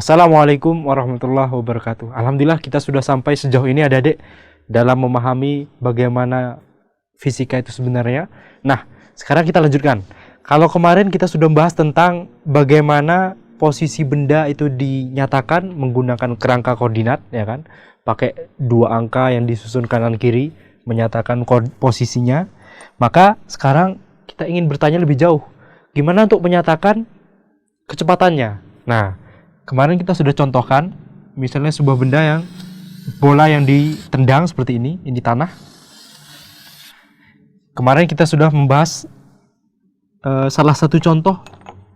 Assalamualaikum warahmatullahi wabarakatuh. Alhamdulillah kita sudah sampai sejauh ini adik-adik dalam memahami bagaimana fisika itu sebenarnya. Nah, sekarang kita lanjutkan. Kalau kemarin kita sudah membahas tentang bagaimana posisi benda itu dinyatakan menggunakan kerangka koordinat, ya kan? Pakai dua angka yang disusun kanan kiri menyatakan posisinya. Maka sekarang kita ingin bertanya lebih jauh. Gimana untuk menyatakan kecepatannya? Nah, kemarin kita sudah contohkan, misalnya sebuah benda yang bola yang ditendang seperti ini tanah. Kemarin kita sudah membahas salah satu contoh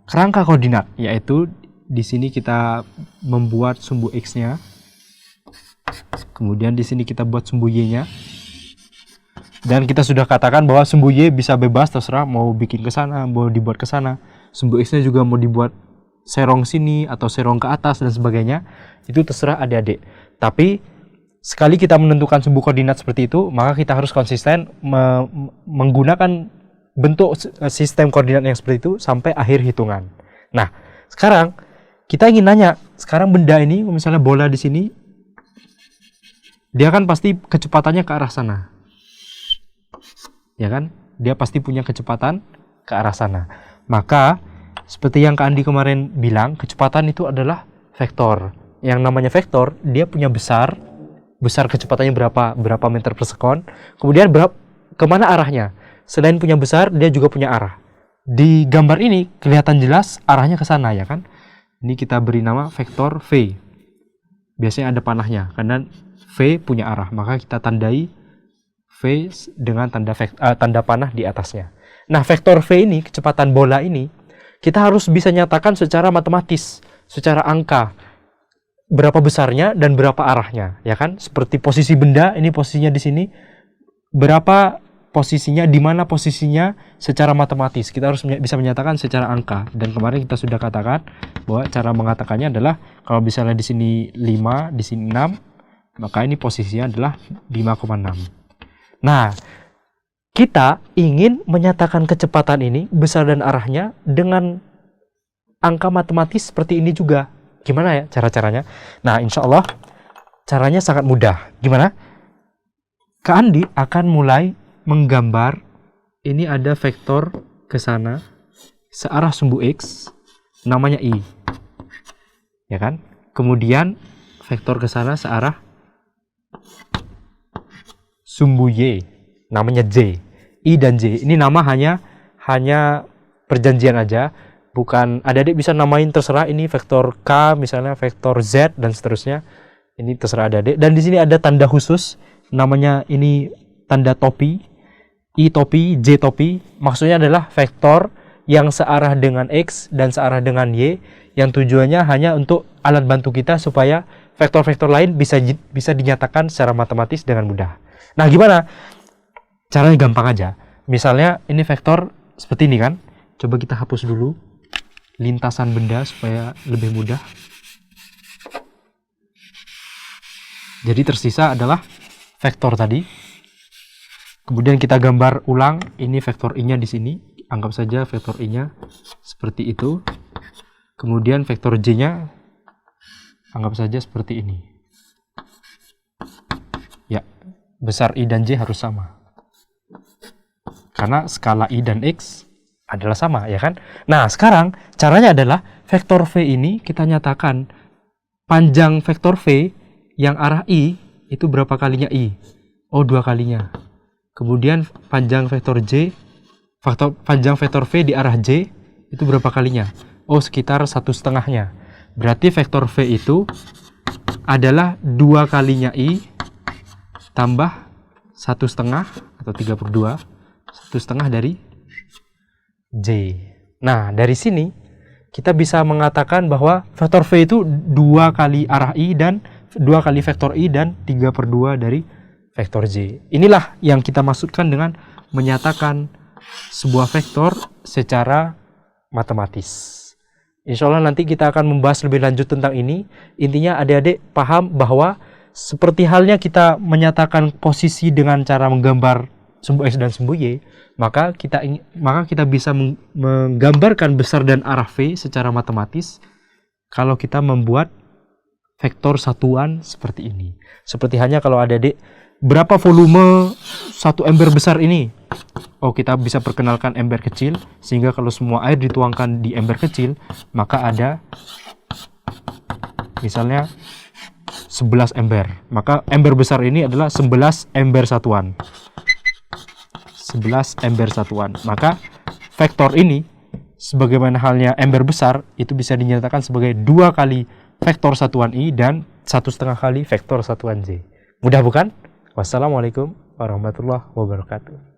kerangka koordinat, yaitu di sini kita membuat sumbu x-nya, kemudian di sini kita buat sumbu y-nya, dan kita sudah katakan bahwa sumbu y bisa bebas terserah mau bikin ke sana, mau dibuat ke sana. Sumbu x-nya juga mau dibuat serong sini atau serong ke atas dan sebagainya, itu terserah adik-adik. Tapi sekali kita menentukan sumbu koordinat seperti itu, maka kita harus konsisten menggunakan bentuk sistem koordinat yang seperti itu sampai akhir hitungan. Nah, sekarang kita ingin nanya, sekarang benda ini misalnya bola di sini, dia kan pasti kecepatannya ke arah sana, ya kan? Dia pasti punya kecepatan ke arah sana. Maka seperti yang Kak Andi kemarin bilang, kecepatan itu adalah vektor. Yang namanya vektor, dia punya besar kecepatannya berapa meter per sekon, kemudian kemana arahnya. Selain punya besar, dia juga punya arah. Di gambar ini kelihatan jelas arahnya ke sana, ya kan? Ini kita beri nama vektor V. Biasanya ada panahnya, karena V punya arah, maka kita tandai V dengan tanda panah di atasnya. Nah, vektor V ini, kecepatan bola ini, kita harus bisa nyatakan secara matematis, secara angka, berapa besarnya dan berapa arahnya, ya kan? Seperti posisi benda, ini posisinya di sini, berapa posisinya, di mana posisinya secara matematis. Kita harus bisa menyatakan secara angka. Dan kemarin kita sudah katakan bahwa cara mengatakannya adalah kalau misalnya di sini 5, di sini 6, maka ini posisinya adalah 5,6. Nah, kita ingin menyatakan kecepatan ini, besar dan arahnya, dengan angka matematis seperti ini juga. Gimana ya cara-caranya? Nah, insya Allah caranya sangat mudah. Gimana? Kak Andi akan mulai menggambar, ini ada vektor ke sana, searah sumbu X, namanya I. Ya kan? Kemudian vektor ke sana searah sumbu Y, namanya J. I dan J, ini nama hanya perjanjian aja, bukan adik-adik bisa namain terserah, ini vektor K misalnya, vektor Z dan seterusnya, ini terserah adik-adik. Dan di sini ada tanda khusus, namanya ini tanda topi, I topi, J topi, maksudnya adalah vektor yang searah dengan X dan searah dengan Y, yang tujuannya hanya untuk alat bantu kita supaya vektor-vektor lain bisa dinyatakan secara matematis dengan mudah. Nah, gimana? Caranya gampang aja. Misalnya ini vektor seperti ini kan. Coba kita hapus dulu lintasan benda supaya lebih mudah. Jadi tersisa adalah vektor tadi. Kemudian kita gambar ulang, ini vektor I-nya di sini. Anggap saja vektor I-nya seperti itu. Kemudian vektor J-nya anggap saja seperti ini. Ya, besar I dan J harus sama. Karena skala I dan X adalah sama, ya kan? Nah, sekarang caranya adalah vektor V ini kita nyatakan panjang vektor V yang arah I itu berapa kalinya I? Oh, 2 kalinya. Kemudian panjang vektor panjang vektor V di arah J itu berapa kalinya? Oh, sekitar 1/2-nya. Berarti vektor V itu adalah 2 kalinya I tambah 1/2 atau 3/2, 1/2 dari J. Nah, dari sini kita bisa mengatakan bahwa vektor V itu 2 kali arah I dan 2 kali vektor I dan 3/2 dari vektor J. Inilah yang kita maksudkan dengan menyatakan sebuah vektor secara matematis. Insya Allah nanti kita akan membahas lebih lanjut tentang ini. Intinya adik-adik paham bahwa seperti halnya kita menyatakan posisi dengan cara menggambar sumbu X dan sumbu Y, maka kita bisa menggambarkan besar dan arah V secara matematis kalau kita membuat vektor satuan seperti ini. Seperti hanya kalau adik-adik, berapa volume satu ember besar ini? Oh, kita bisa perkenalkan ember kecil, sehingga kalau semua air dituangkan di ember kecil, maka ada misalnya 11 ember. Maka ember besar ini adalah 11 ember satuan. 11 ember satuan. Maka vektor ini, sebagaimana halnya ember besar, itu bisa dinyatakan sebagai 2 kali vektor satuan I dan 1,5 kali vektor satuan Z. Mudah bukan? Wassalamualaikum warahmatullahi wabarakatuh.